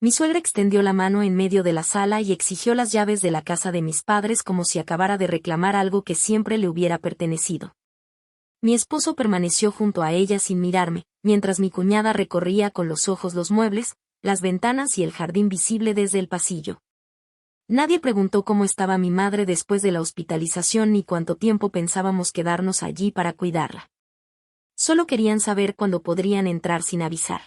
Mi suegra extendió la mano en medio de la sala y exigió las llaves de la casa de mis padres como si acabara de reclamar algo que siempre le hubiera pertenecido. Mi esposo permaneció junto a ella sin mirarme, mientras mi cuñada recorría con los ojos los muebles, las ventanas y el jardín visible desde el pasillo. Nadie preguntó cómo estaba mi madre después de la hospitalización ni cuánto tiempo pensábamos quedarnos allí para cuidarla. Solo querían saber cuándo podrían entrar sin avisar.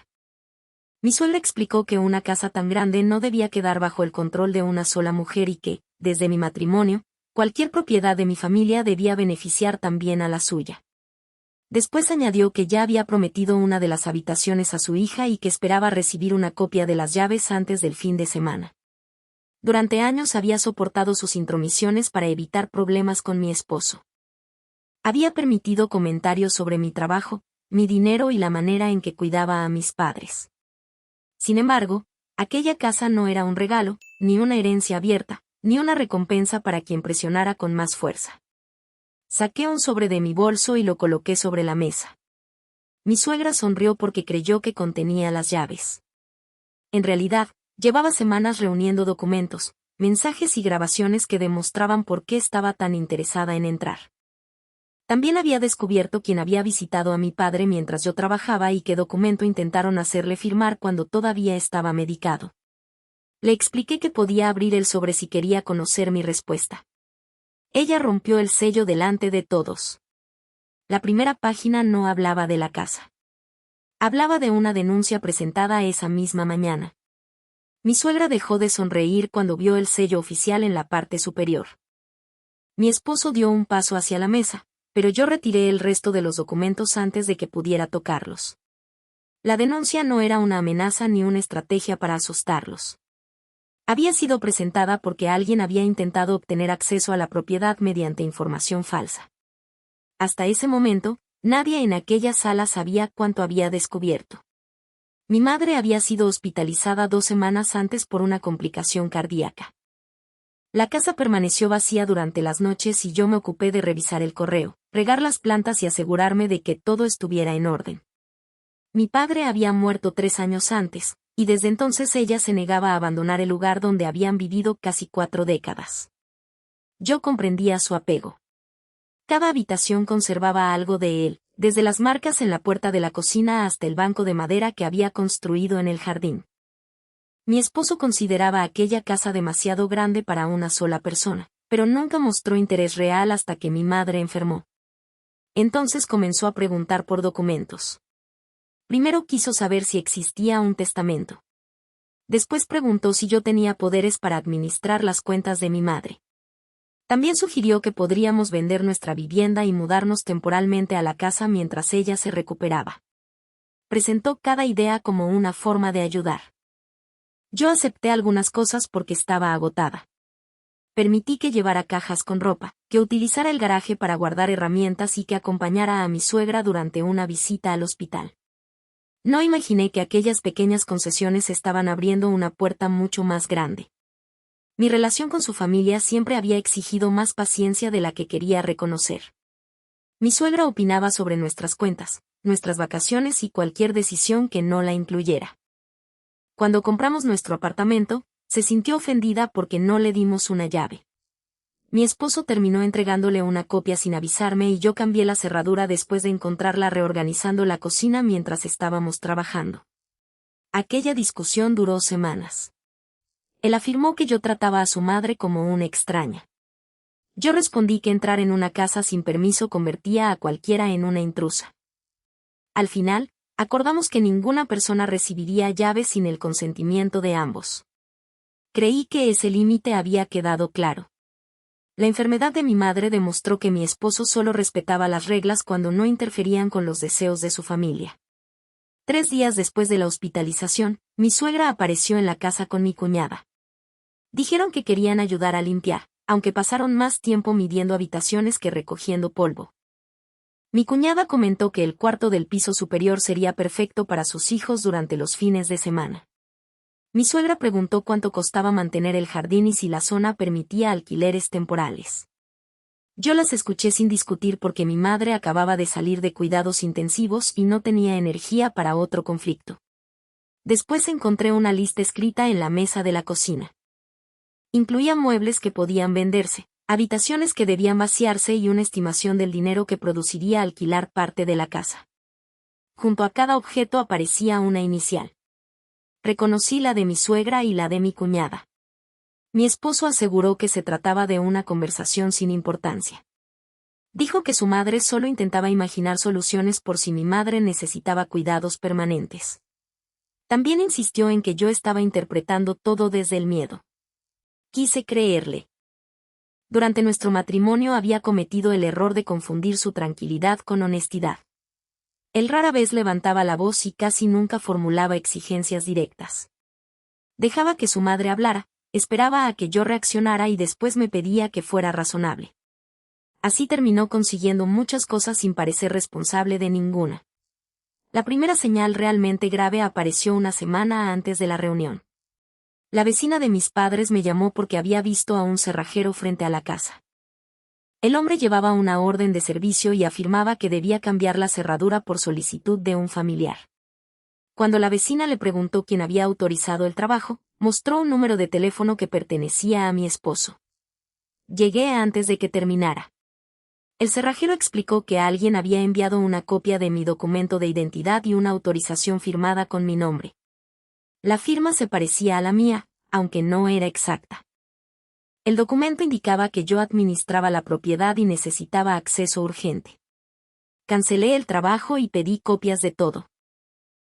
Mi suegra explicó que una casa tan grande no debía quedar bajo el control de una sola mujer y que, desde mi matrimonio, cualquier propiedad de mi familia debía beneficiar también a la suya. Después añadió que ya había prometido una de las habitaciones a su hija y que esperaba recibir una copia de las llaves antes del fin de semana. Durante años había soportado sus intromisiones para evitar problemas con mi esposo. Había permitido comentarios sobre mi trabajo, mi dinero y la manera en que cuidaba a mis padres. Sin embargo, aquella casa no era un regalo, ni una herencia abierta, ni una recompensa para quien presionara con más fuerza. Saqué un sobre de mi bolso y lo coloqué sobre la mesa. Mi suegra sonrió porque creyó que contenía las llaves. En realidad, llevaba semanas reuniendo documentos, mensajes y grabaciones que demostraban por qué estaba tan interesada en entrar. También había descubierto quién había visitado a mi padre mientras yo trabajaba y qué documento intentaron hacerle firmar cuando todavía estaba medicado. Le expliqué que podía abrir el sobre si quería conocer mi respuesta. Ella rompió el sello delante de todos. La primera página no hablaba de la casa. Hablaba de una denuncia presentada esa misma mañana. Mi suegra dejó de sonreír cuando vio el sello oficial en la parte superior. Mi esposo dio un paso hacia la mesa, pero yo retiré el resto de los documentos antes de que pudiera tocarlos. La denuncia no era una amenaza ni una estrategia para asustarlos. Había sido presentada porque alguien había intentado obtener acceso a la propiedad mediante información falsa. Hasta ese momento, nadie en aquella sala sabía cuánto había descubierto. Mi madre había sido hospitalizada 2 semanas antes por una complicación cardíaca. La casa permaneció vacía durante las noches y yo me ocupé de revisar el correo, regar las plantas y asegurarme de que todo estuviera en orden. Mi padre había muerto 3 años antes, y desde entonces ella se negaba a abandonar el lugar donde habían vivido casi 4 décadas. Yo comprendía su apego. Cada habitación conservaba algo de él, desde las marcas en la puerta de la cocina hasta el banco de madera que había construido en el jardín. Mi esposo consideraba aquella casa demasiado grande para una sola persona, pero nunca mostró interés real hasta que mi madre enfermó. Entonces comenzó a preguntar por documentos. Primero quiso saber si existía un testamento. Después preguntó si yo tenía poderes para administrar las cuentas de mi madre. También sugirió que podríamos vender nuestra vivienda y mudarnos temporalmente a la casa mientras ella se recuperaba. Presentó cada idea como una forma de ayudar. Yo acepté algunas cosas porque estaba agotada. Permití que llevara cajas con ropa, que utilizara el garaje para guardar herramientas y que acompañara a mi suegra durante una visita al hospital. No imaginé que aquellas pequeñas concesiones estaban abriendo una puerta mucho más grande. Mi relación con su familia siempre había exigido más paciencia de la que quería reconocer. Mi suegra opinaba sobre nuestras cuentas, nuestras vacaciones y cualquier decisión que no la incluyera. Cuando compramos nuestro apartamento, se sintió ofendida porque no le dimos una llave. Mi esposo terminó entregándole una copia sin avisarme y yo cambié la cerradura después de encontrarla reorganizando la cocina mientras estábamos trabajando. Aquella discusión duró semanas. Él afirmó que yo trataba a su madre como una extraña. Yo respondí que entrar en una casa sin permiso convertía a cualquiera en una intrusa. Al final, acordamos que ninguna persona recibiría llaves sin el consentimiento de ambos. Creí que ese límite había quedado claro. La enfermedad de mi madre demostró que mi esposo solo respetaba las reglas cuando no interferían con los deseos de su familia. 3 días después de la hospitalización, mi suegra apareció en la casa con mi cuñada. Dijeron que querían ayudar a limpiar, aunque pasaron más tiempo midiendo habitaciones que recogiendo polvo. Mi cuñada comentó que el cuarto del piso superior sería perfecto para sus hijos durante los fines de semana. Mi suegra preguntó cuánto costaba mantener el jardín y si la zona permitía alquileres temporales. Yo las escuché sin discutir porque mi madre acababa de salir de cuidados intensivos y no tenía energía para otro conflicto. Después encontré una lista escrita en la mesa de la cocina. Incluía muebles que podían venderse, habitaciones que debían vaciarse y una estimación del dinero que produciría alquilar parte de la casa. Junto a cada objeto aparecía una inicial. Reconocí la de mi suegra y la de mi cuñada. Mi esposo aseguró que se trataba de una conversación sin importancia. Dijo que su madre solo intentaba imaginar soluciones por si mi madre necesitaba cuidados permanentes. También insistió en que yo estaba interpretando todo desde el miedo. Quise creerle. Durante nuestro matrimonio había cometido el error de confundir su tranquilidad con honestidad. Él rara vez levantaba la voz y casi nunca formulaba exigencias directas. Dejaba que su madre hablara, esperaba a que yo reaccionara y después me pedía que fuera razonable. Así terminó consiguiendo muchas cosas sin parecer responsable de ninguna. La primera señal realmente grave apareció una semana antes de la reunión. La vecina de mis padres me llamó porque había visto a un cerrajero frente a la casa. El hombre llevaba una orden de servicio y afirmaba que debía cambiar la cerradura por solicitud de un familiar. Cuando la vecina le preguntó quién había autorizado el trabajo, mostró un número de teléfono que pertenecía a mi esposo. Llegué antes de que terminara. El cerrajero explicó que alguien había enviado una copia de mi documento de identidad y una autorización firmada con mi nombre. La firma se parecía a la mía, aunque no era exacta. El documento indicaba que yo administraba la propiedad y necesitaba acceso urgente. Cancelé el trabajo y pedí copias de todo.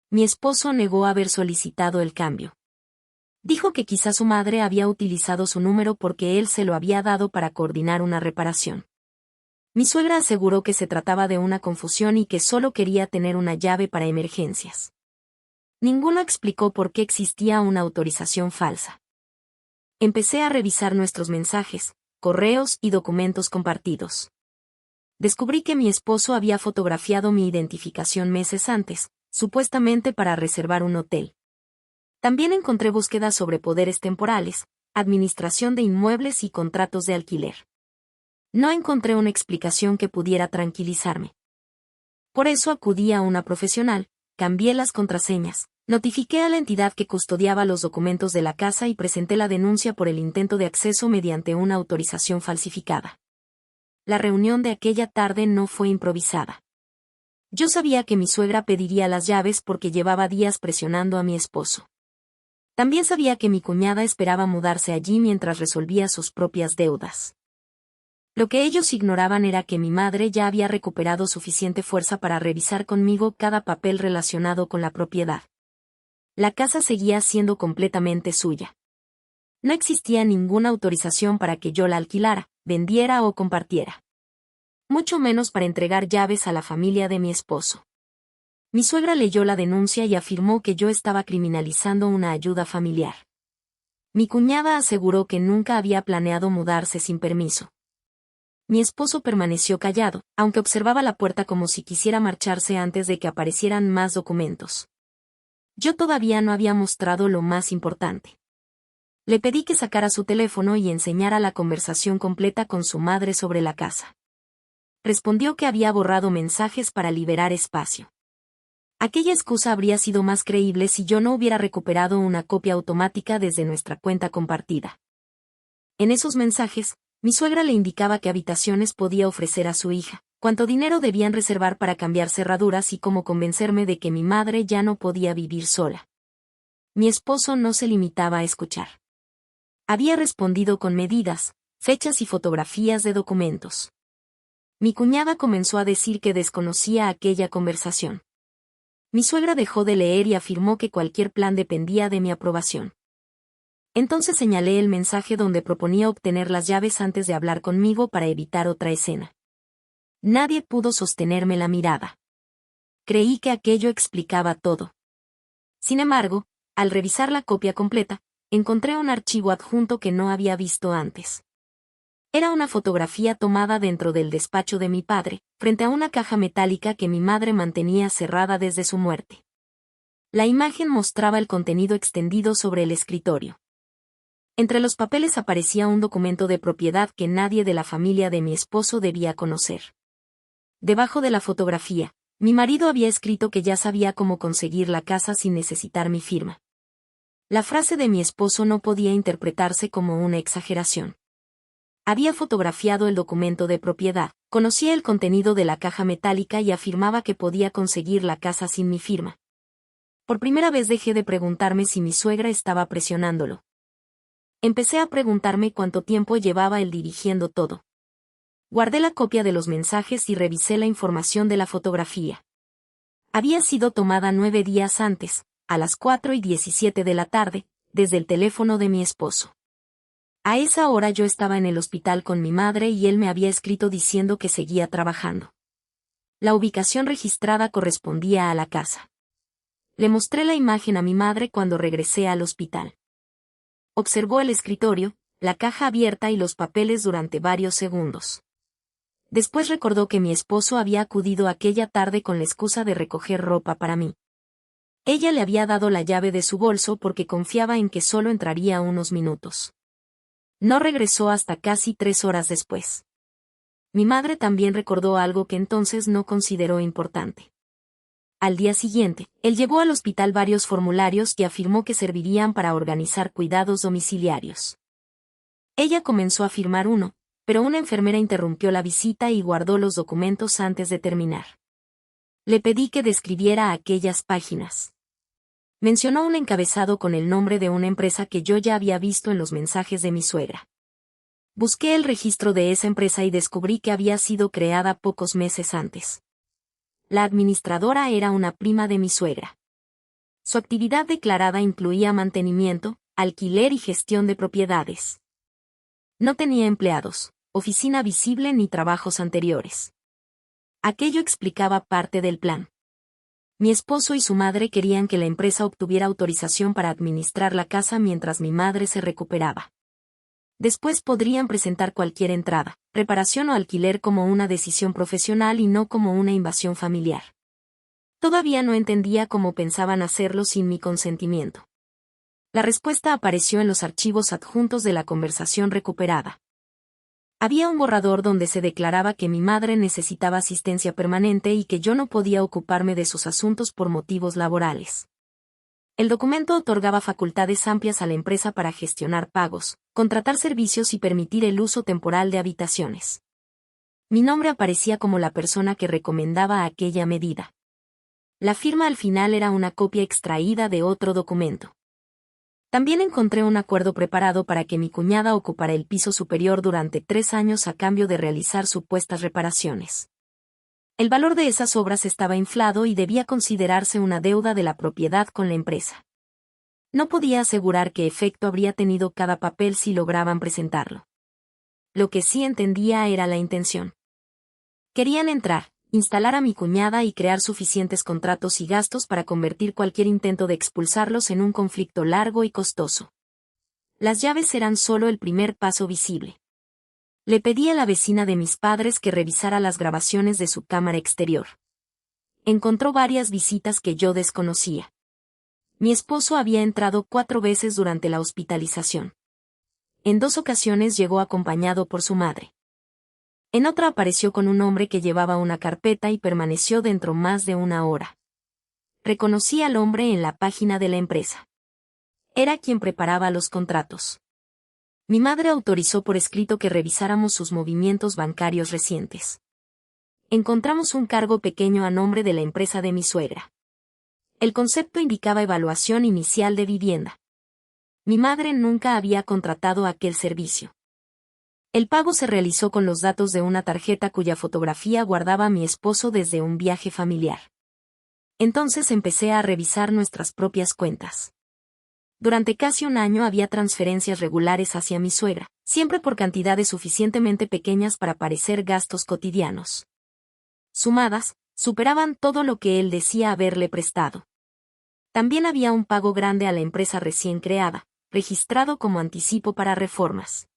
Mi esposo negó haber solicitado el cambio. Dijo que quizá su madre había utilizado su número porque él se lo había dado para coordinar una reparación. Mi suegra aseguró que se trataba de una confusión y que solo quería tener una llave para emergencias. Ninguno explicó por qué existía una autorización falsa. Empecé a revisar nuestros mensajes, correos y documentos compartidos. Descubrí que mi esposo había fotografiado mi identificación meses antes, supuestamente para reservar un hotel. También encontré búsquedas sobre poderes temporales, administración de inmuebles y contratos de alquiler. No encontré una explicación que pudiera tranquilizarme. Por eso acudí a una profesional, cambié las contraseñas, notifiqué a la entidad que custodiaba los documentos de la casa y presenté la denuncia por el intento de acceso mediante una autorización falsificada. La reunión de aquella tarde no fue improvisada. Yo sabía que mi suegra pediría las llaves porque llevaba días presionando a mi esposo. También sabía que mi cuñada esperaba mudarse allí mientras resolvía sus propias deudas. Lo que ellos ignoraban era que mi madre ya había recuperado suficiente fuerza para revisar conmigo cada papel relacionado con la propiedad. La casa seguía siendo completamente suya. No existía ninguna autorización para que yo la alquilara, vendiera o compartiera. Mucho menos para entregar llaves a la familia de mi esposo. Mi suegra leyó la denuncia y afirmó que yo estaba criminalizando una ayuda familiar. Mi cuñada aseguró que nunca había planeado mudarse sin permiso. Mi esposo permaneció callado, aunque observaba la puerta como si quisiera marcharse antes de que aparecieran más documentos. Yo todavía no había mostrado lo más importante. Le pedí que sacara su teléfono y enseñara la conversación completa con su madre sobre la casa. Respondió que había borrado mensajes para liberar espacio. Aquella excusa habría sido más creíble si yo no hubiera recuperado una copia automática desde nuestra cuenta compartida. En esos mensajes, mi suegra le indicaba qué habitaciones podía ofrecer a su hija, cuánto dinero debían reservar para cambiar cerraduras y cómo convencerme de que mi madre ya no podía vivir sola. Mi esposo no se limitaba a escuchar. Había respondido con medidas, fechas y fotografías de documentos. Mi cuñada comenzó a decir que desconocía aquella conversación. Mi suegra dejó de leer y afirmó que cualquier plan dependía de mi aprobación. Entonces señalé el mensaje donde proponía obtener las llaves antes de hablar conmigo para evitar otra escena. Nadie pudo sostenerme la mirada. Creí que aquello explicaba todo. Sin embargo, al revisar la copia completa, encontré un archivo adjunto que no había visto antes. Era una fotografía tomada dentro del despacho de mi padre, frente a una caja metálica que mi madre mantenía cerrada desde su muerte. La imagen mostraba el contenido extendido sobre el escritorio. Entre los papeles aparecía un documento de propiedad que nadie de la familia de mi esposo debía conocer. Debajo de la fotografía, Mi marido había escrito que ya sabía cómo conseguir la casa sin necesitar mi firma. La frase de mi esposo no podía interpretarse como una exageración. Había fotografiado el documento de propiedad, conocía el contenido de la caja metálica y afirmaba que podía conseguir la casa sin mi firma. Por primera vez dejé de preguntarme si mi suegra estaba presionándolo. Empecé a preguntarme cuánto tiempo llevaba él dirigiendo todo. Guardé la copia de los mensajes y revisé la información de la fotografía. Había sido tomada 9 días antes, a las 4:17 de la tarde, desde el teléfono de mi esposo. A esa hora yo estaba en el hospital con mi madre y él me había escrito diciendo que seguía trabajando. La ubicación registrada correspondía a la casa. Le mostré la imagen a mi madre cuando regresé al hospital. Observó el escritorio, la caja abierta y los papeles durante varios segundos. Después recordó que mi esposo había acudido aquella tarde con la excusa de recoger ropa para mí. Ella le había dado la llave de su bolso porque confiaba en que solo entraría unos minutos. No regresó hasta casi 3 horas después. Mi madre también recordó algo que entonces no consideró importante. Al día siguiente, él llevó al hospital varios formularios que afirmó que servirían para organizar cuidados domiciliarios. Ella comenzó a firmar uno, pero una enfermera interrumpió la visita y guardó los documentos antes de terminar. Le pedí que describiera aquellas páginas. Mencionó un encabezado con el nombre de una empresa que yo ya había visto en los mensajes de mi suegra. Busqué el registro de esa empresa y descubrí que había sido creada pocos meses antes. La administradora era una prima de mi suegra. Su actividad declarada incluía mantenimiento, alquiler y gestión de propiedades. No tenía empleados, oficina visible ni trabajos anteriores. Aquello explicaba parte del plan. Mi esposo y su madre querían que la empresa obtuviera autorización para administrar la casa mientras mi madre se recuperaba. Después podrían presentar cualquier entrada, reparación o alquiler como una decisión profesional y no como una invasión familiar. Todavía no entendía cómo pensaban hacerlo sin mi consentimiento. La respuesta apareció en los archivos adjuntos de la conversación recuperada. Había un borrador donde se declaraba que mi madre necesitaba asistencia permanente y que yo no podía ocuparme de sus asuntos por motivos laborales. El documento otorgaba facultades amplias a la empresa para gestionar pagos, contratar servicios y permitir el uso temporal de habitaciones. Mi nombre aparecía como la persona que recomendaba aquella medida. La firma al final era una copia extraída de otro documento. También encontré un acuerdo preparado para que mi cuñada ocupara el piso superior durante 3 años a cambio de realizar supuestas reparaciones. El valor de esas obras estaba inflado y debía considerarse una deuda de la propiedad con la empresa. No podía asegurar qué efecto habría tenido cada papel si lograban presentarlo. Lo que sí entendía era la intención. Querían entrar, instalar a mi cuñada y crear suficientes contratos y gastos para convertir cualquier intento de expulsarlos en un conflicto largo y costoso. Las llaves eran solo el primer paso visible. Le pedí a la vecina de mis padres que revisara las grabaciones de su cámara exterior. Encontró varias visitas que yo desconocía. Mi esposo había entrado 4 veces durante la hospitalización. En 2 ocasiones llegó acompañado por su madre. En otra apareció con un hombre que llevaba una carpeta y permaneció dentro más de 1 hora. Reconocí al hombre en la página de la empresa. Era quien preparaba los contratos. Mi madre autorizó por escrito que revisáramos sus movimientos bancarios recientes. Encontramos un cargo pequeño a nombre de la empresa de mi suegra. El concepto indicaba evaluación inicial de vivienda. Mi madre nunca había contratado aquel servicio. El pago se realizó con los datos de una tarjeta cuya fotografía guardaba mi esposo desde un viaje familiar. Entonces empecé a revisar nuestras propias cuentas. Durante casi 1 año había transferencias regulares hacia mi suegra, siempre por cantidades suficientemente pequeñas para parecer gastos cotidianos. Sumadas, superaban todo lo que él decía haberle prestado. También había un pago grande a la empresa recién creada, registrado como anticipo para reformas.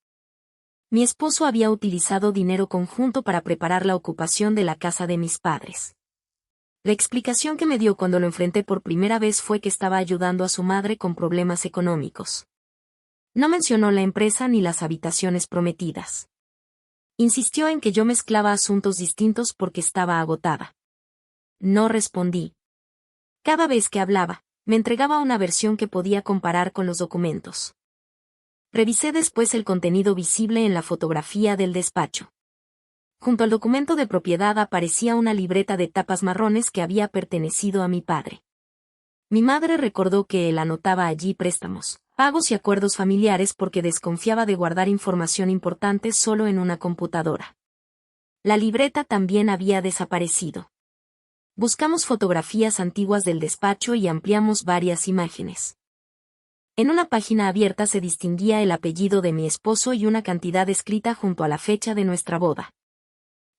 Mi esposo había utilizado dinero conjunto para preparar la ocupación de la casa de mis padres. La explicación que me dio cuando lo enfrenté por primera vez fue que estaba ayudando a su madre con problemas económicos. No mencionó la empresa ni las habitaciones prometidas. Insistió en que yo mezclaba asuntos distintos porque estaba agotada. No respondí. Cada vez que hablaba, me entregaba una versión que podía comparar con los documentos. Revisé después el contenido visible en la fotografía del despacho. Junto al documento de propiedad aparecía una libreta de tapas marrones que había pertenecido a mi padre. Mi madre recordó que él anotaba allí préstamos, pagos y acuerdos familiares porque desconfiaba de guardar información importante solo en una computadora. La libreta también había desaparecido. Buscamos fotografías antiguas del despacho y ampliamos varias imágenes. En una página abierta se distinguía el apellido de mi esposo y una cantidad escrita junto a la fecha de nuestra boda.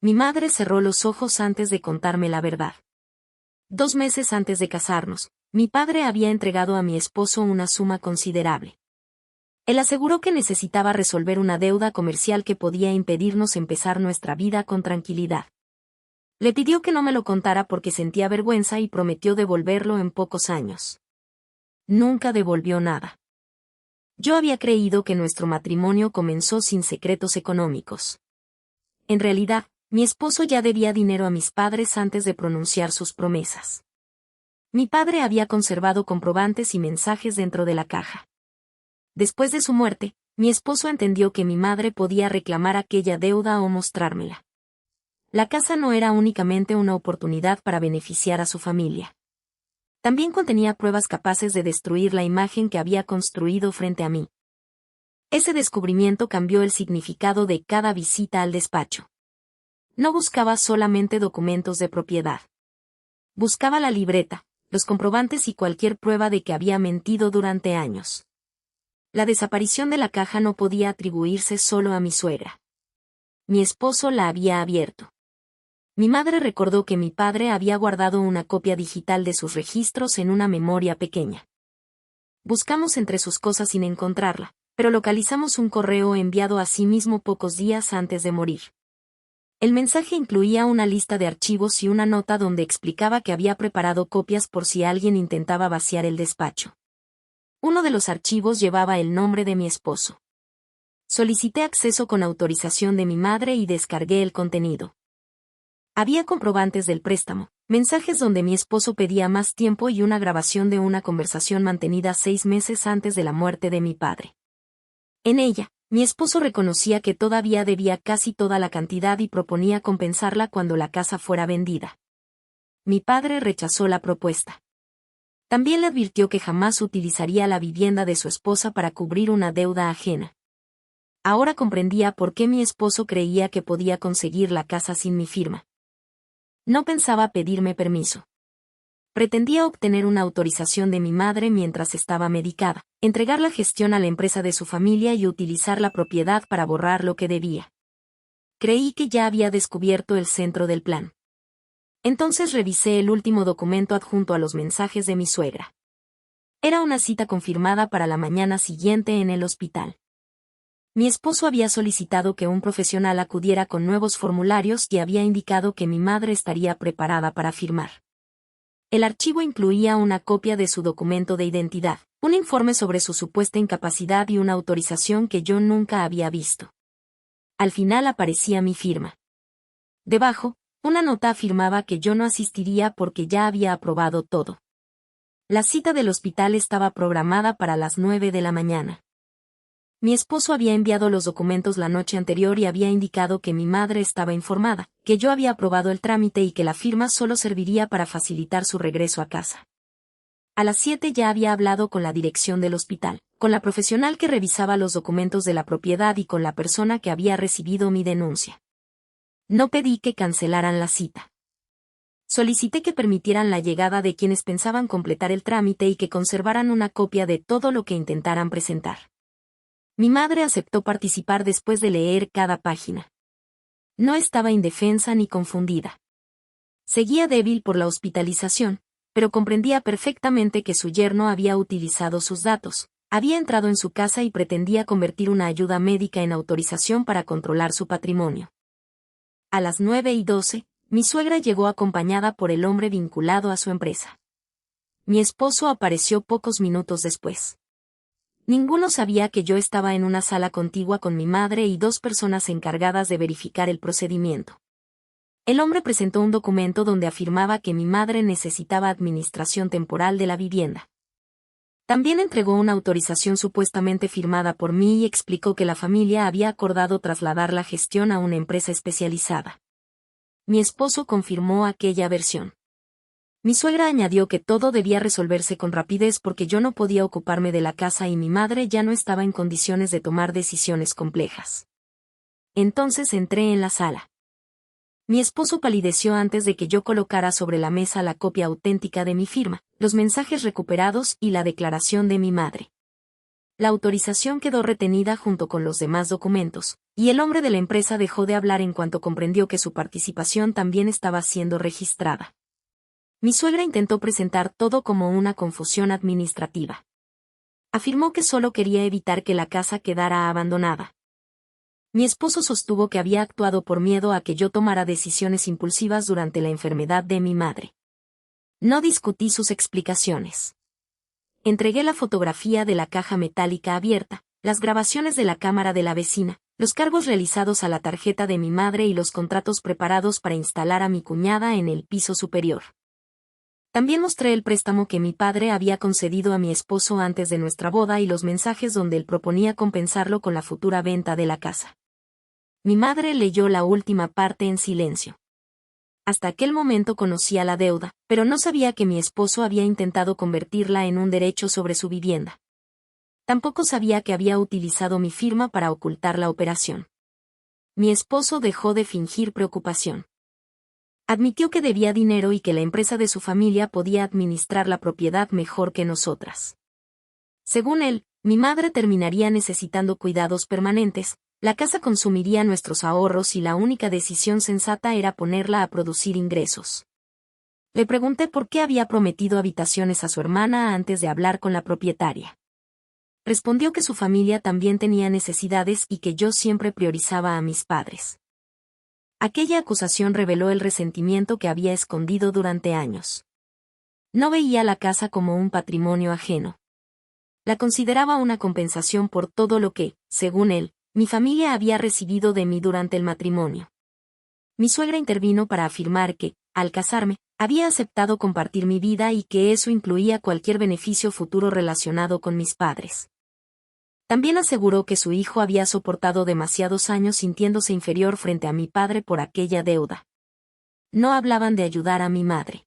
Mi madre cerró los ojos antes de contarme la verdad. 2 meses antes de casarnos, mi padre había entregado a mi esposo una suma considerable. Él aseguró que necesitaba resolver una deuda comercial que podía impedirnos empezar nuestra vida con tranquilidad. Le pidió que no me lo contara porque sentía vergüenza y prometió devolverlo en pocos años. Nunca devolvió nada. Yo había creído que nuestro matrimonio comenzó sin secretos económicos. En realidad, mi esposo ya debía dinero a mis padres antes de pronunciar sus promesas. Mi padre había conservado comprobantes y mensajes dentro de la caja. Después de su muerte, mi esposo entendió que mi madre podía reclamar aquella deuda o mostrármela. La casa no era únicamente una oportunidad para beneficiar a su familia. También contenía pruebas capaces de destruir la imagen que había construido frente a mí. Ese descubrimiento cambió el significado de cada visita al despacho. No buscaba solamente documentos de propiedad. Buscaba la libreta, los comprobantes y cualquier prueba de que había mentido durante años. La desaparición de la caja no podía atribuirse solo a mi suegra. Mi esposo la había abierto. Mi madre recordó que mi padre había guardado una copia digital de sus registros en una memoria pequeña. Buscamos entre sus cosas sin encontrarla, pero localizamos un correo enviado a sí mismo pocos días antes de morir. El mensaje incluía una lista de archivos y una nota donde explicaba que había preparado copias por si alguien intentaba vaciar el despacho. Uno de los archivos llevaba el nombre de mi esposo. Solicité acceso con autorización de mi madre y descargué el contenido. Había comprobantes del préstamo, mensajes donde mi esposo pedía más tiempo y una grabación de una conversación mantenida 6 meses antes de la muerte de mi padre. En ella, mi esposo reconocía que todavía debía casi toda la cantidad y proponía compensarla cuando la casa fuera vendida. Mi padre rechazó la propuesta. También le advirtió que jamás utilizaría la vivienda de su esposa para cubrir una deuda ajena. Ahora comprendía por qué mi esposo creía que podía conseguir la casa sin mi firma. No pensaba pedirme permiso. Pretendía obtener una autorización de mi madre mientras estaba medicada, entregar la gestión a la empresa de su familia y utilizar la propiedad para borrar lo que debía. Creí que ya había descubierto el centro del plan. Entonces revisé el último documento adjunto a los mensajes de mi suegra. Era una cita confirmada para la mañana siguiente en el hospital. Mi esposo había solicitado que un profesional acudiera con nuevos formularios y había indicado que mi madre estaría preparada para firmar. El archivo incluía una copia de su documento de identidad, un informe sobre su supuesta incapacidad y una autorización que yo nunca había visto. Al final aparecía mi firma. Debajo, una nota afirmaba que yo no asistiría porque ya había aprobado todo. La cita del hospital estaba programada para las 9 de la mañana. Mi esposo había enviado los documentos la noche anterior y había indicado que mi madre estaba informada, que yo había aprobado el trámite y que la firma solo serviría para facilitar su regreso a casa. A las 7 ya había hablado con la dirección del hospital, con la profesional que revisaba los documentos de la propiedad y con la persona que había recibido mi denuncia. No pedí que cancelaran la cita. Solicité que permitieran la llegada de quienes pensaban completar el trámite y que conservaran una copia de todo lo que intentaran presentar. Mi madre aceptó participar después de leer cada página. No estaba indefensa ni confundida. Seguía débil por la hospitalización, pero comprendía perfectamente que su yerno había utilizado sus datos, había entrado en su casa y pretendía convertir una ayuda médica en autorización para controlar su patrimonio. A las 9:12, mi suegra llegó acompañada por el hombre vinculado a su empresa. Mi esposo apareció pocos minutos después. Ninguno sabía que yo estaba en una sala contigua con mi madre y 2 personas encargadas de verificar el procedimiento. El hombre presentó un documento donde afirmaba que mi madre necesitaba administración temporal de la vivienda. También entregó una autorización supuestamente firmada por mí y explicó que la familia había acordado trasladar la gestión a una empresa especializada. Mi esposo confirmó aquella versión. Mi suegra añadió que todo debía resolverse con rapidez porque yo no podía ocuparme de la casa y mi madre ya no estaba en condiciones de tomar decisiones complejas. Entonces entré en la sala. Mi esposo palideció antes de que yo colocara sobre la mesa la copia auténtica de mi firma, los mensajes recuperados y la declaración de mi madre. La autorización quedó retenida junto con los demás documentos, y el hombre de la empresa dejó de hablar en cuanto comprendió que su participación también estaba siendo registrada. Mi suegra intentó presentar todo como una confusión administrativa. Afirmó que solo quería evitar que la casa quedara abandonada. Mi esposo sostuvo que había actuado por miedo a que yo tomara decisiones impulsivas durante la enfermedad de mi madre. No discutí sus explicaciones. Entregué la fotografía de la caja metálica abierta, las grabaciones de la cámara de la vecina, los cargos realizados a la tarjeta de mi madre y los contratos preparados para instalar a mi cuñada en el piso superior. También mostré el préstamo que mi padre había concedido a mi esposo antes de nuestra boda y los mensajes donde él proponía compensarlo con la futura venta de la casa. Mi madre leyó la última parte en silencio. Hasta aquel momento conocía la deuda, pero no sabía que mi esposo había intentado convertirla en un derecho sobre su vivienda. Tampoco sabía que había utilizado mi firma para ocultar la operación. Mi esposo dejó de fingir preocupación. Admitió que debía dinero y que la empresa de su familia podía administrar la propiedad mejor que nosotras. Según él, mi madre terminaría necesitando cuidados permanentes, la casa consumiría nuestros ahorros y la única decisión sensata era ponerla a producir ingresos. Le pregunté por qué había prometido habitaciones a su hermana antes de hablar con la propietaria. Respondió que su familia también tenía necesidades y que yo siempre priorizaba a mis padres. Aquella acusación reveló el resentimiento que había escondido durante años. No veía la casa como un patrimonio ajeno. La consideraba una compensación por todo lo que, según él, mi familia había recibido de mí durante el matrimonio. Mi suegra intervino para afirmar que, al casarme, había aceptado compartir mi vida y que eso incluía cualquier beneficio futuro relacionado con mis padres. También aseguró que su hijo había soportado demasiados años sintiéndose inferior frente a mi padre por aquella deuda. No hablaban de ayudar a mi madre.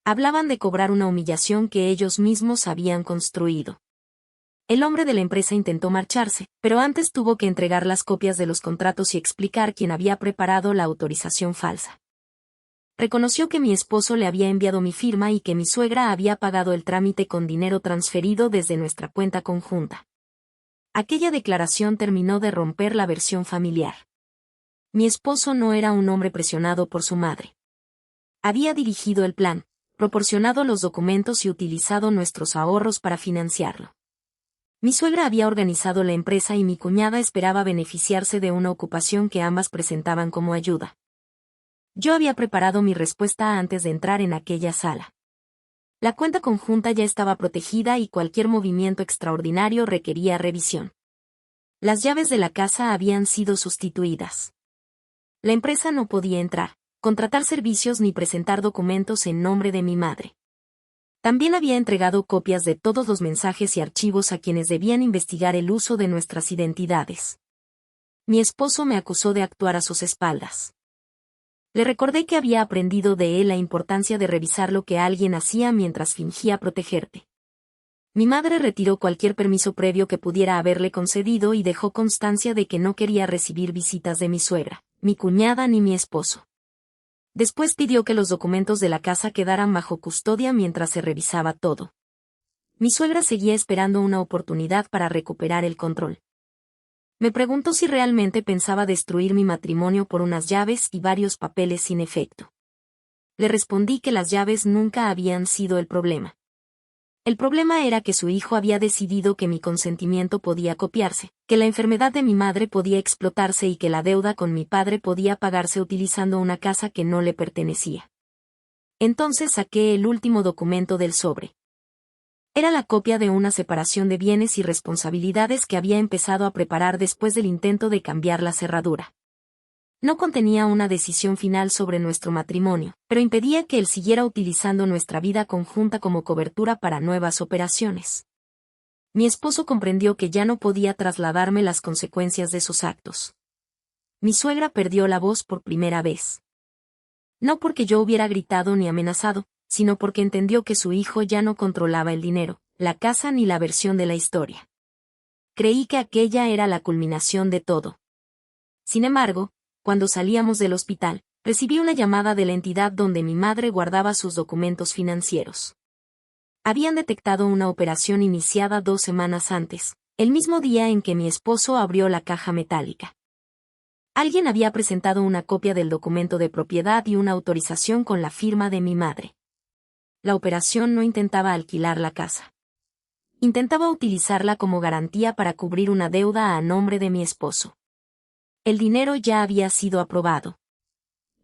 Hablaban de cobrar una humillación que ellos mismos habían construido. El hombre de la empresa intentó marcharse, pero antes tuvo que entregar las copias de los contratos y explicar quién había preparado la autorización falsa. Reconoció que mi esposo le había enviado mi firma y que mi suegra había pagado el trámite con dinero transferido desde nuestra cuenta conjunta. Aquella declaración terminó de romper la versión familiar. Mi esposo no era un hombre presionado por su madre. Había dirigido el plan, proporcionado los documentos y utilizado nuestros ahorros para financiarlo. Mi suegra había organizado la empresa y mi cuñada esperaba beneficiarse de una ocupación que ambas presentaban como ayuda. Yo había preparado mi respuesta antes de entrar en aquella sala. La cuenta conjunta ya estaba protegida y cualquier movimiento extraordinario requería revisión. Las llaves de la casa habían sido sustituidas. La empresa no podía entrar, contratar servicios ni presentar documentos en nombre de mi madre. También había entregado copias de todos los mensajes y archivos a quienes debían investigar el uso de nuestras identidades. Mi esposo me acusó de actuar a sus espaldas. Le recordé que había aprendido de él la importancia de revisar lo que alguien hacía mientras fingía protegerte. Mi madre retiró cualquier permiso previo que pudiera haberle concedido y dejó constancia de que no quería recibir visitas de mi suegra, mi cuñada ni mi esposo. Después pidió que los documentos de la casa quedaran bajo custodia mientras se revisaba todo. Mi suegra seguía esperando una oportunidad para recuperar el control. Me preguntó si realmente pensaba destruir mi matrimonio por unas llaves y varios papeles sin efecto. Le respondí que las llaves nunca habían sido el problema. El problema era que su hijo había decidido que mi consentimiento podía copiarse, que la enfermedad de mi madre podía explotarse y que la deuda con mi padre podía pagarse utilizando una casa que no le pertenecía. Entonces saqué el último documento del sobre. Era la copia de una separación de bienes y responsabilidades que había empezado a preparar después del intento de cambiar la cerradura. No contenía una decisión final sobre nuestro matrimonio, pero impedía que él siguiera utilizando nuestra vida conjunta como cobertura para nuevas operaciones. Mi esposo comprendió que ya no podía trasladarme las consecuencias de sus actos. Mi suegra perdió la voz por primera vez. No porque yo hubiera gritado ni amenazado, sino porque entendió que su hijo ya no controlaba el dinero, la casa ni la versión de la historia. Creí que aquella era la culminación de todo. Sin embargo, cuando salíamos del hospital, recibí una llamada de la entidad donde mi madre guardaba sus documentos financieros. Habían detectado una operación iniciada 2 semanas antes, el mismo día en que mi esposo abrió la caja metálica. Alguien había presentado una copia del documento de propiedad y una autorización con la firma de mi madre. La operación no intentaba alquilar la casa. Intentaba utilizarla como garantía para cubrir una deuda a nombre de mi esposo. El dinero ya había sido aprobado.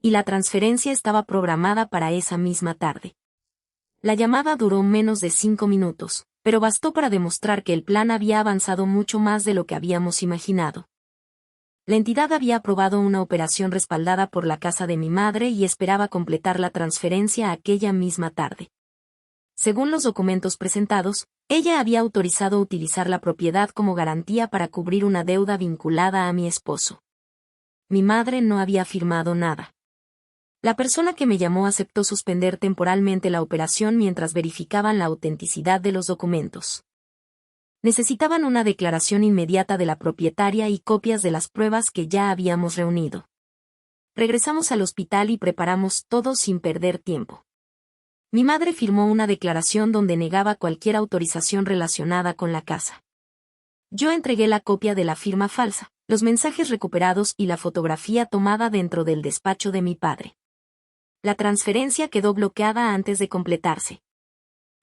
Y la transferencia estaba programada para esa misma tarde. La llamada duró menos de 5 minutos, pero bastó para demostrar que el plan había avanzado mucho más de lo que habíamos imaginado. La entidad había aprobado una operación respaldada por la casa de mi madre y esperaba completar la transferencia aquella misma tarde. Según los documentos presentados, ella había autorizado utilizar la propiedad como garantía para cubrir una deuda vinculada a mi esposo. Mi madre no había firmado nada. La persona que me llamó aceptó suspender temporalmente la operación mientras verificaban la autenticidad de los documentos. Necesitaban una declaración inmediata de la propietaria y copias de las pruebas que ya habíamos reunido. Regresamos al hospital y preparamos todo sin perder tiempo. Mi madre firmó una declaración donde negaba cualquier autorización relacionada con la casa. Yo entregué la copia de la firma falsa, los mensajes recuperados y la fotografía tomada dentro del despacho de mi padre. La transferencia quedó bloqueada antes de completarse.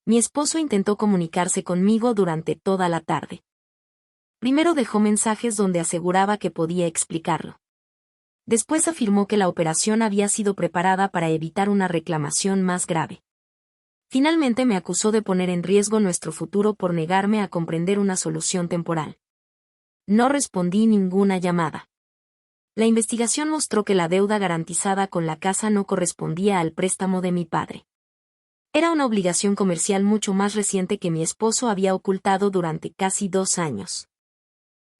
Mi esposo intentó comunicarse conmigo durante toda la tarde. Primero dejó mensajes donde aseguraba que podía explicarlo. Después afirmó que la operación había sido preparada para evitar una reclamación más grave. Finalmente me acusó de poner en riesgo nuestro futuro por negarme a comprender una solución temporal. No respondí ninguna llamada. La investigación mostró que la deuda garantizada con la casa no correspondía al préstamo de mi padre. Era una obligación comercial mucho más reciente que mi esposo había ocultado durante casi 2 años.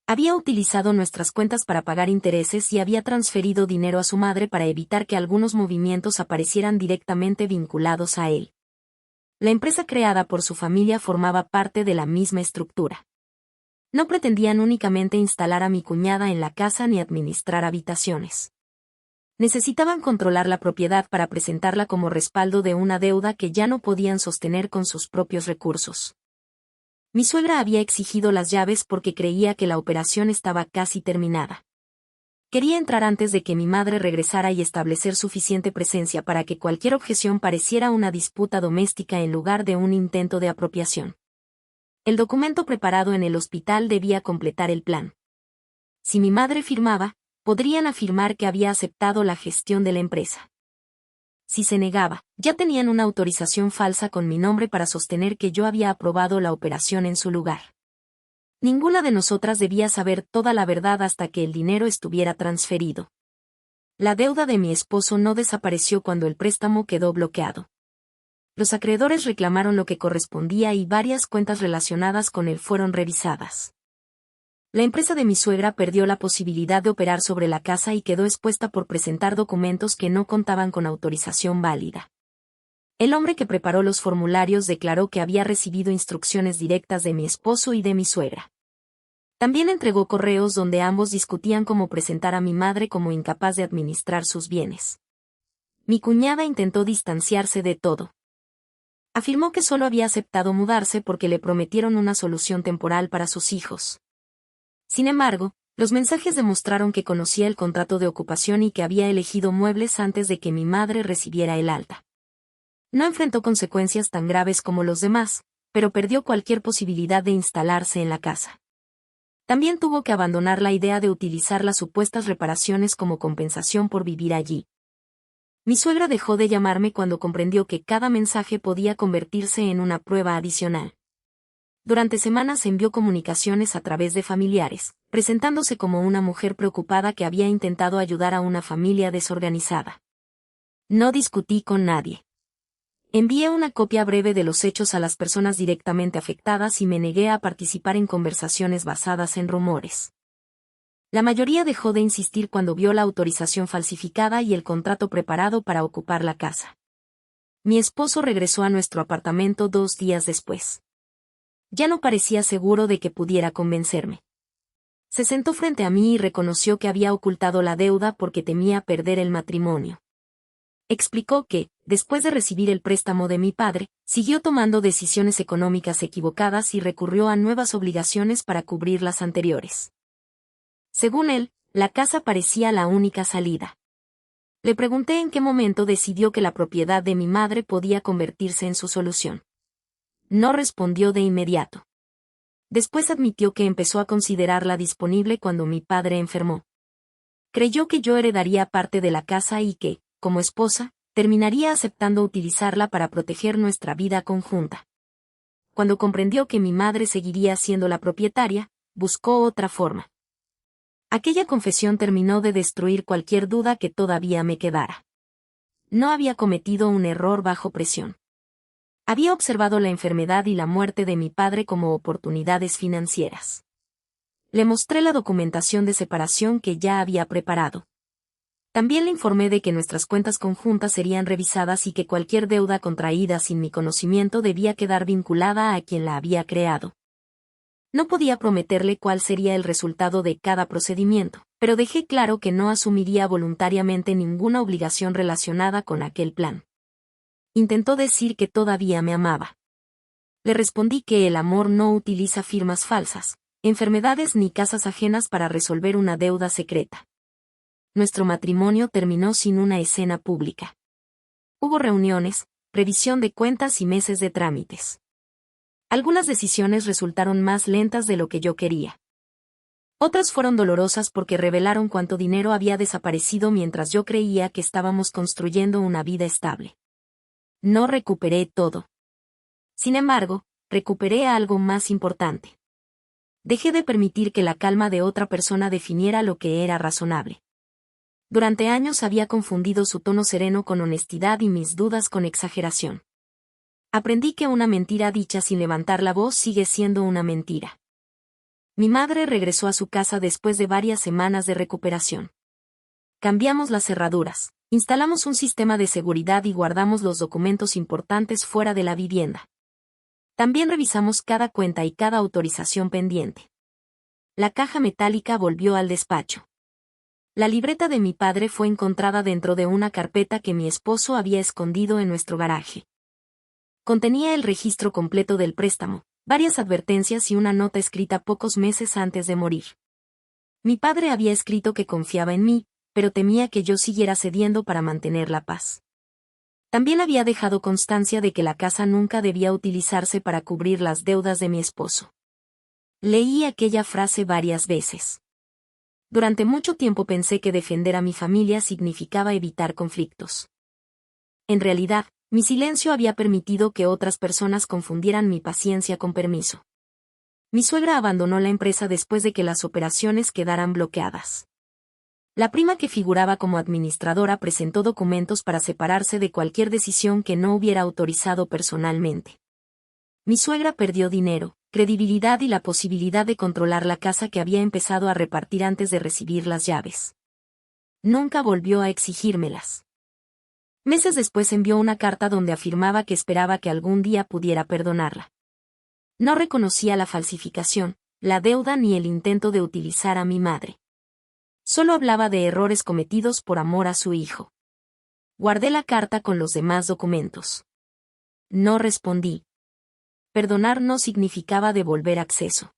Había utilizado nuestras cuentas para pagar intereses y había transferido dinero a su madre para evitar que algunos movimientos aparecieran directamente vinculados a él. La empresa creada por su familia formaba parte de la misma estructura. No pretendían únicamente instalar a mi cuñada en la casa ni administrar habitaciones. Necesitaban controlar la propiedad para presentarla como respaldo de una deuda que ya no podían sostener con sus propios recursos. Mi suegra había exigido las llaves porque creía que la operación estaba casi terminada. Quería entrar antes de que mi madre regresara y establecer suficiente presencia para que cualquier objeción pareciera una disputa doméstica en lugar de un intento de apropiación. El documento preparado en el hospital debía completar el plan. Si mi madre firmaba, podrían afirmar que había aceptado la gestión de la empresa. Si se negaba, ya tenían una autorización falsa con mi nombre para sostener que yo había aprobado la operación en su lugar. Ninguna de nosotras debía saber toda la verdad hasta que el dinero estuviera transferido. La deuda de mi esposo no desapareció cuando el préstamo quedó bloqueado. Los acreedores reclamaron lo que correspondía y varias cuentas relacionadas con él fueron revisadas. La empresa de mi suegra perdió la posibilidad de operar sobre la casa y quedó expuesta por presentar documentos que no contaban con autorización válida. El hombre que preparó los formularios declaró que había recibido instrucciones directas de mi esposo y de mi suegra. También entregó correos donde ambos discutían cómo presentar a mi madre como incapaz de administrar sus bienes. Mi cuñada intentó distanciarse de todo. Afirmó que solo había aceptado mudarse porque le prometieron una solución temporal para sus hijos. Sin embargo, los mensajes demostraron que conocía el contrato de ocupación y que había elegido muebles antes de que mi madre recibiera el alta. No enfrentó consecuencias tan graves como los demás, pero perdió cualquier posibilidad de instalarse en la casa. También tuvo que abandonar la idea de utilizar las supuestas reparaciones como compensación por vivir allí. Mi suegra dejó de llamarme cuando comprendió que cada mensaje podía convertirse en una prueba adicional. Durante semanas envió comunicaciones a través de familiares, presentándose como una mujer preocupada que había intentado ayudar a una familia desorganizada. No discutí con nadie. Envié una copia breve de los hechos a las personas directamente afectadas y me negué a participar en conversaciones basadas en rumores. La mayoría dejó de insistir cuando vio la autorización falsificada y el contrato preparado para ocupar la casa. Mi esposo regresó a nuestro apartamento 2 días después. Ya no parecía seguro de que pudiera convencerme. Se sentó frente a mí y reconoció que había ocultado la deuda porque temía perder el matrimonio. Explicó que, después de recibir el préstamo de mi padre, siguió tomando decisiones económicas equivocadas y recurrió a nuevas obligaciones para cubrir las anteriores. Según él, la casa parecía la única salida. Le pregunté en qué momento decidió que la propiedad de mi madre podía convertirse en su solución. No respondió de inmediato. Después admitió que empezó a considerarla disponible cuando mi padre enfermó. Creyó que yo heredaría parte de la casa y que, como esposa, terminaría aceptando utilizarla para proteger nuestra vida conjunta. Cuando comprendió que mi madre seguiría siendo la propietaria, buscó otra forma. Aquella confesión terminó de destruir cualquier duda que todavía me quedara. No había cometido un error bajo presión. Había observado la enfermedad y la muerte de mi padre como oportunidades financieras. Le mostré la documentación de separación que ya había preparado. También le informé de que nuestras cuentas conjuntas serían revisadas y que cualquier deuda contraída sin mi conocimiento debía quedar vinculada a quien la había creado. No podía prometerle cuál sería el resultado de cada procedimiento, pero dejé claro que no asumiría voluntariamente ninguna obligación relacionada con aquel plan. Intentó decir que todavía me amaba. Le respondí que el amor no utiliza firmas falsas, enfermedades ni casas ajenas para resolver una deuda secreta. Nuestro matrimonio terminó sin una escena pública. Hubo reuniones, revisión de cuentas y meses de trámites. Algunas decisiones resultaron más lentas de lo que yo quería. Otras fueron dolorosas porque revelaron cuánto dinero había desaparecido mientras yo creía que estábamos construyendo una vida estable. No recuperé todo. Sin embargo, recuperé algo más importante. Dejé de permitir que la calma de otra persona definiera lo que era razonable. Durante años había confundido su tono sereno con honestidad y mis dudas con exageración. Aprendí que una mentira dicha sin levantar la voz sigue siendo una mentira. Mi madre regresó a su casa después de varias semanas de recuperación. Cambiamos las cerraduras, instalamos un sistema de seguridad y guardamos los documentos importantes fuera de la vivienda. También revisamos cada cuenta y cada autorización pendiente. La caja metálica volvió al despacho. La libreta de mi padre fue encontrada dentro de una carpeta que mi esposo había escondido en nuestro garaje. Contenía el registro completo del préstamo, varias advertencias y una nota escrita pocos meses antes de morir. Mi padre había escrito que confiaba en mí, pero temía que yo siguiera cediendo para mantener la paz. También había dejado constancia de que la casa nunca debía utilizarse para cubrir las deudas de mi esposo. Leí aquella frase varias veces. Durante mucho tiempo pensé que defender a mi familia significaba evitar conflictos. En realidad, mi silencio había permitido que otras personas confundieran mi paciencia con permiso. Mi suegra abandonó la empresa después de que las operaciones quedaran bloqueadas. La prima que figuraba como administradora presentó documentos para separarse de cualquier decisión que no hubiera autorizado personalmente. Mi suegra perdió dinero, credibilidad y la posibilidad de controlar la casa que había empezado a repartir antes de recibir las llaves. Nunca volvió a exigírmelas. Meses después envió una carta donde afirmaba que esperaba que algún día pudiera perdonarla. No reconocía la falsificación, la deuda ni el intento de utilizar a mi madre. Solo hablaba de errores cometidos por amor a su hijo. Guardé la carta con los demás documentos. No respondí. Perdonar no significaba devolver acceso.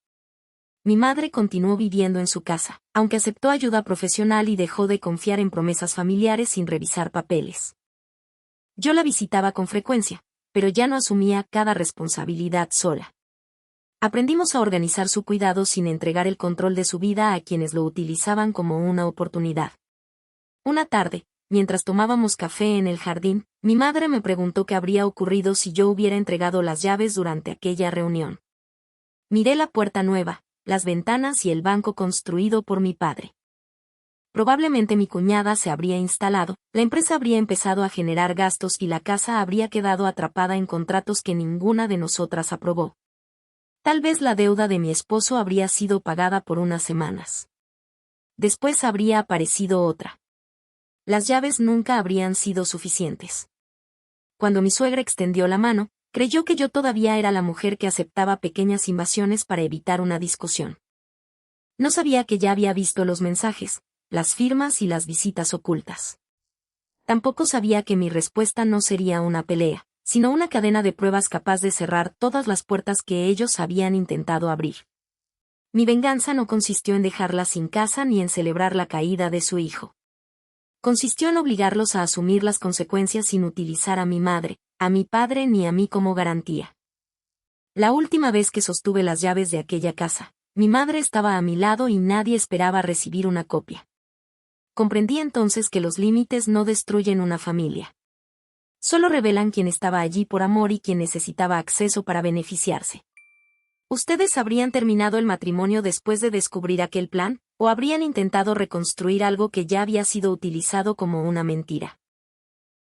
Mi madre continuó viviendo en su casa, aunque aceptó ayuda profesional y dejó de confiar en promesas familiares sin revisar papeles. Yo la visitaba con frecuencia, pero ya no asumía cada responsabilidad sola. Aprendimos a organizar su cuidado sin entregar el control de su vida a quienes lo utilizaban como una oportunidad. Una tarde, mientras tomábamos café en el jardín, mi madre me preguntó qué habría ocurrido si yo hubiera entregado las llaves durante aquella reunión. Miré la puerta nueva, las ventanas y el banco construido por mi padre. Probablemente mi cuñada se habría instalado, la empresa habría empezado a generar gastos y la casa habría quedado atrapada en contratos que ninguna de nosotras aprobó. Tal vez la deuda de mi esposo habría sido pagada por unas semanas. Después habría aparecido otra. Las llaves nunca habrían sido suficientes. Cuando mi suegra extendió la mano, creyó que yo todavía era la mujer que aceptaba pequeñas invasiones para evitar una discusión. No sabía que ya había visto los mensajes, las firmas y las visitas ocultas. Tampoco sabía que mi respuesta no sería una pelea, sino una cadena de pruebas capaz de cerrar todas las puertas que ellos habían intentado abrir. Mi venganza no consistió en dejarla sin casa ni en celebrar la caída de su hijo. Consistió en obligarlos a asumir las consecuencias sin utilizar a mi madre, a mi padre ni a mí como garantía. La última vez que sostuve las llaves de aquella casa, mi madre estaba a mi lado y nadie esperaba recibir una copia. Comprendí entonces que los límites no destruyen una familia. Solo revelan quién estaba allí por amor y quien necesitaba acceso para beneficiarse. ¿Ustedes habrían terminado el matrimonio después de descubrir aquel plan, o habrían intentado reconstruir algo que ya había sido utilizado como una mentira?